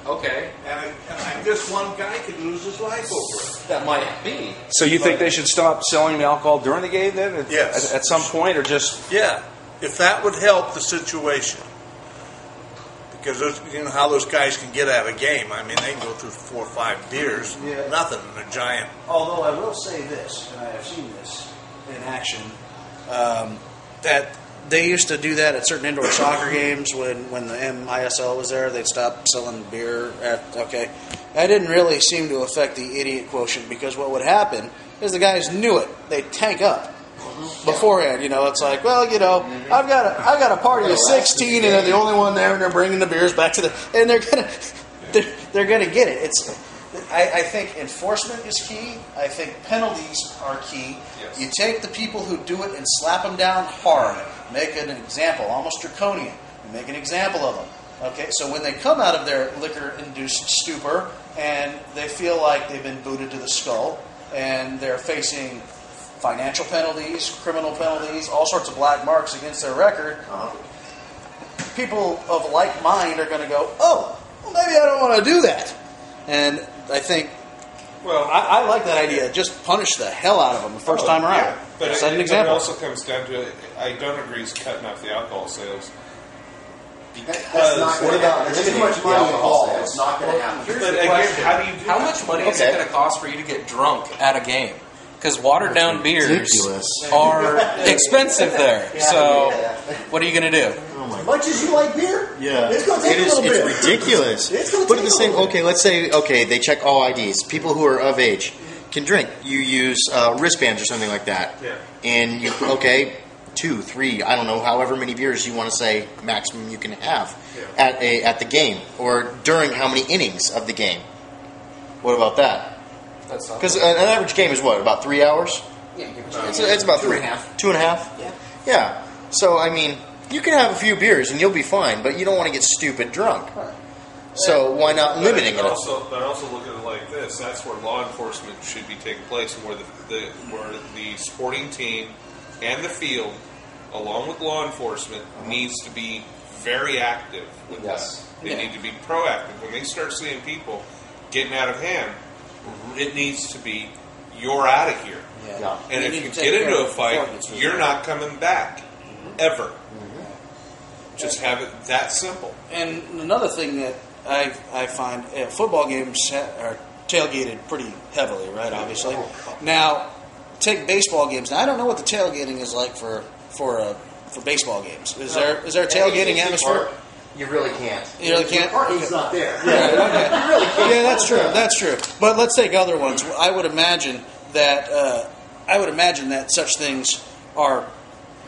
Okay. And just one guy could lose his life over it. That might be. So you think they should stop selling the alcohol during the game then? Yes. At some point, or just... Yeah, if that would help the situation. Because you know how those guys can get out of a game. I mean, they can go through 4 or 5 beers, nothing in a giant. Although I will say this, and I have seen this in action, that they used to do that at certain indoor soccer games when the MISL was there. They'd stop selling beer. That didn't really seem to affect the idiot quotient, because what would happen is the guys knew it. They'd tank up beforehand. You know, it's like, well, you know, I've got a party of 16, and they're the only one there, and they're bringing the beers back to and they're gonna get it. I think enforcement is key. I think penalties are key. Yes. You take the people who do it and slap them down hard. Make an example, almost draconian. You make an example of them. Okay, so when they come out of their liquor-induced stupor and they feel like they've been booted to the skull and they're facing financial penalties, criminal penalties, all sorts of black marks against their record, people of like mind are going to go, oh, well, maybe I don't want to do that. And I think, I like that idea. Just punish the hell out of them the first time around. Yeah. But set an example. It also comes down to, I don't agree with cutting off the alcohol sales. That's not what about there's too much money involved? It's not going to happen. But again, How much money is it going to cost for you to get drunk at a game? Because watered down beers are expensive there. So, what are you going to do? As much as you like beer, it's going to take a little bit. It's ridiculous. But at the same, let's say, they check all IDs. People who are of age can drink. You use wristbands or something like that. Yeah. And you, 2, 3, I don't know, however many beers you want to say maximum you can have at the game, or during how many innings of the game. What about that? Because an average game is what, about 3 hours? Yeah, it's about 3.5. 2.5? Yeah. So, I mean, you can have a few beers and you'll be fine, but you don't want to get stupid drunk. Right. So why not limiting it? But also look at it like this. That's where law enforcement should be taking place, and where the sporting team and the field, along with law enforcement, needs to be very active with that. They need to be proactive. When they start seeing people getting out of hand, it needs to be, you're out of here. Yeah. And if you get into a fight, you're not coming back. Ever. Just have it that simple. And another thing that I find, football games are tailgated pretty heavily, right, obviously. Now, take baseball games. Now, I don't know what the tailgating is like for baseball games. Is there a tailgating atmosphere? You really can't. You really can't? The parking's not there. Yeah, okay. You really can't. Yeah, that's true. But let's take other ones. I would imagine that such things are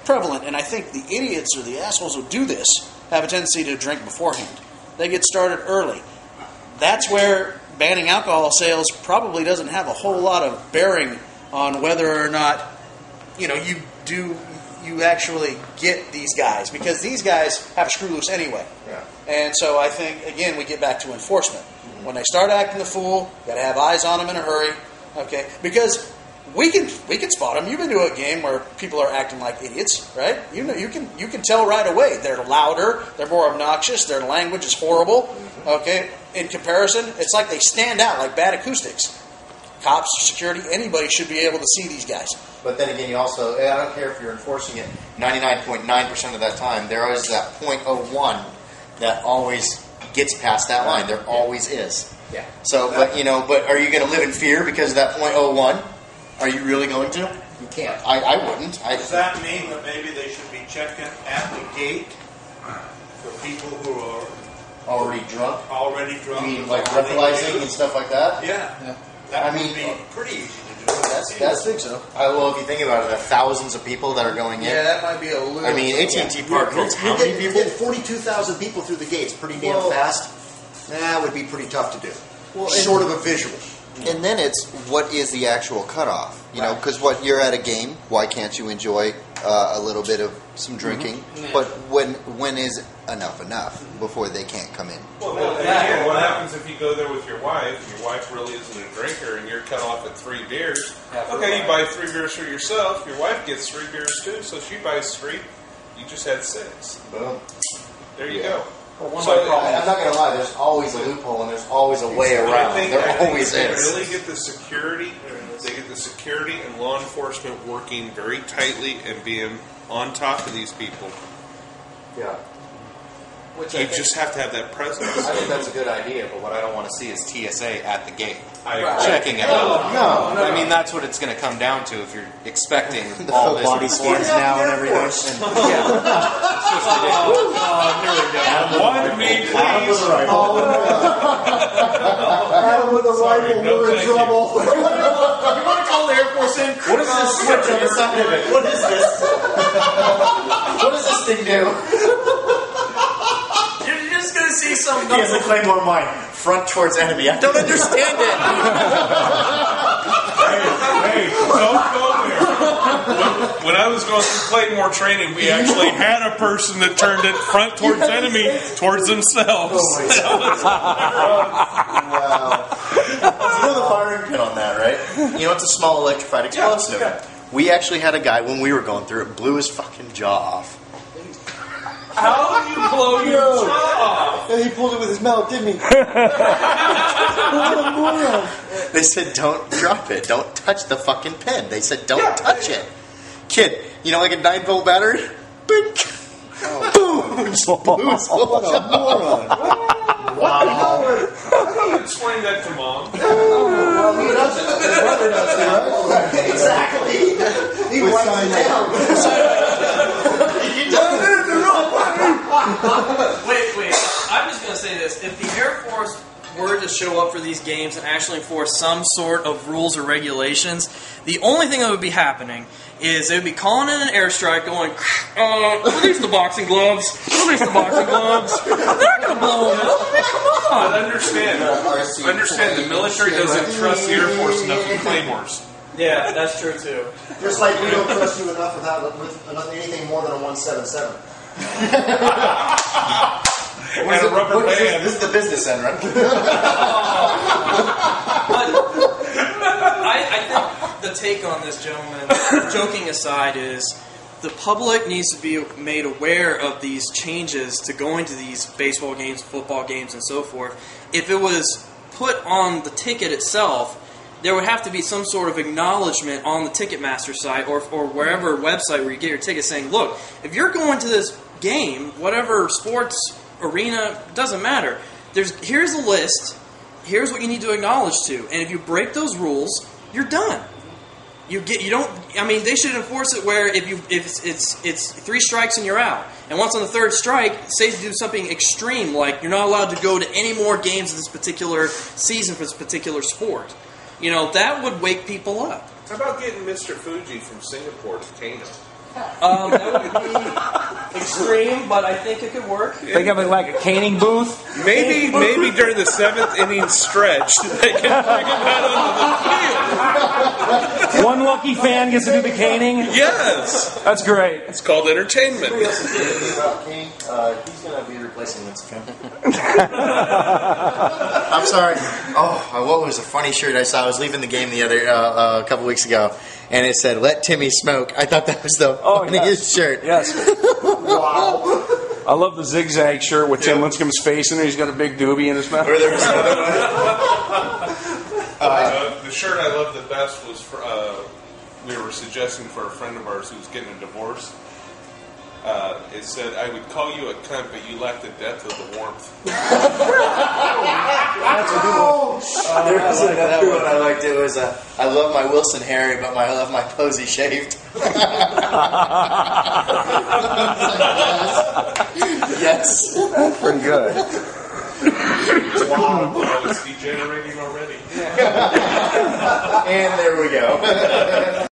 prevalent, and I think the idiots or the assholes who do this have a tendency to drink beforehand. They get started early. That's where banning alcohol sales probably doesn't have a whole lot of bearing on whether or not you actually get these guys, because these guys have a screw loose anyway. Yeah. And so I think, again, we get back to enforcement. Mm-hmm. When they start acting the fool, you got to have eyes on them in a hurry, okay? Because we can spot them. You've been to a game where people are acting like idiots, right? You can tell right away. They're louder, they're more obnoxious, their language is horrible, okay? In comparison, it's like they stand out like bad acoustics. Cops, security, anybody should be able to see these guys. But then again, you also, I don't care if you're enforcing it 99.9% of that time, there is that 0.01 that always gets past that line. There always is. Yeah. So, but are you going to live in fear because of that 0.01? Are you really going to? You can't. I wouldn't. Does that mean that maybe they should be checking at the gate for people who are already drunk? You mean like breathalyzing and stuff like that? Yeah. That would be pretty easy to do. I think so. Well, if you think about it, the thousands of people that are going in. Yeah, that might be a little... I mean, AT&T Park holds how many people? You get 42,000 people through the gates pretty damn fast. That would be pretty tough to do. Well, sort of a visual. And then it's, what is the actual cutoff? Because you're at a game, why can't you enjoy a little bit of some drinking? Mm-hmm. But when is enough before they can't come in? Well, again, what happens if you go there with your wife, and your wife really isn't a drinker, and you're cut off at 3 beers? Okay, you buy 3 beers for yourself, your wife gets 3 beers too, so she buys 3, you just had 6. Boom. There you go. I'm not going to lie. There's always a loophole and there's always a way around. There always they is. really get the security. They get the security and law enforcement working very tightly and being on top of these people. Yeah. You just have to have that presence. I think that's a good idea, but what I don't want to see is TSA at the gate. Checking it out. No. I mean, that's what it's going to come down to if you're expecting The all full this body scans now and everything. Yeah. It's just ridiculous. One me, please. Adam with a rifle, we're in trouble. You want to call the Air Force in? What is this switch on the side of it? What is this? What does this thing do? You're just going to see some... He has a Claymore mine. Front towards enemy. I don't understand it. Hey, don't go there. When I was going through Claymore training, we actually had a person that turned it front towards enemy, towards themselves. Wow. You know the firing pin on that, right? You know it's a small electrified explosive. Yeah. We actually had a guy, when we were going through it, blew his fucking jaw off. How do you blow your jaw off? And he pulled it with his mouth, didn't he? They said, don't drop it. Don't touch the fucking pin. They said, don't touch it. Kid, you know, like a 9-volt battery? Bink. Boom. Just blew his whole jaw. Wow. How do you explain that to Mom? Well, he doesn't. His brother does, right? Exactly. He writes it down. Wait. I'm just going to say this. If the Air Force were to show up for these games and actually enforce some sort of rules or regulations, the only thing that would be happening is they would be calling in an airstrike going, release the boxing gloves. Release the boxing gloves. They're not going to blow them up. Come on. But understand the military doesn't trust the Air Force enough with claymores. Yeah, that's true too. Just like we don't trust you enough with anything more than a 177. And a rubber band. This is the business end, right? I think the take on this, gentleman, joking aside, is the public needs to be made aware of these changes to going to these baseball games, football games, and so forth. If it was put on the ticket itself, there would have to be some sort of acknowledgement on the Ticketmaster site or wherever website where you get your ticket saying, look, if you're going to this game, whatever sports arena, doesn't matter. Here's a list. Here's what you need to acknowledge to. And if you break those rules, you're done. They should enforce it where if it's 3 strikes and you're out. And once on the 3rd strike, say to do something extreme like you're not allowed to go to any more games of this particular season for this particular sport. You know, that would wake people up. How about getting Mr. Fuji from Singapore to Kano? That would be extreme, but I think it could work. Think of it like a caning booth. Maybe during the 7th inning stretch, they can bring him out onto the field. One lucky fan gets to do the caning. Yes, That's great. it's called entertainment. He's going to be replacing Winston. I'm sorry. Oh, what was a funny shirt I saw? I was leaving the game a couple weeks ago, and it said, "Let Timmy smoke." I thought that was the funniest shirt. Yes. Wow. I love the zigzag shirt with Tim Lincecum's face in it. He's got a big doobie in his mouth. Or there was another one. The shirt I loved the best was we were suggesting for a friend of ours who was getting a divorce. It said, "I would call you a cunt, but you lack the depth of the warmth." That's a good one. There was another one I liked. It was, "I love my Wilson hairy, but I love my Posey shaved." Yes. Pretty good. Wow, it's degenerating already. And there we go.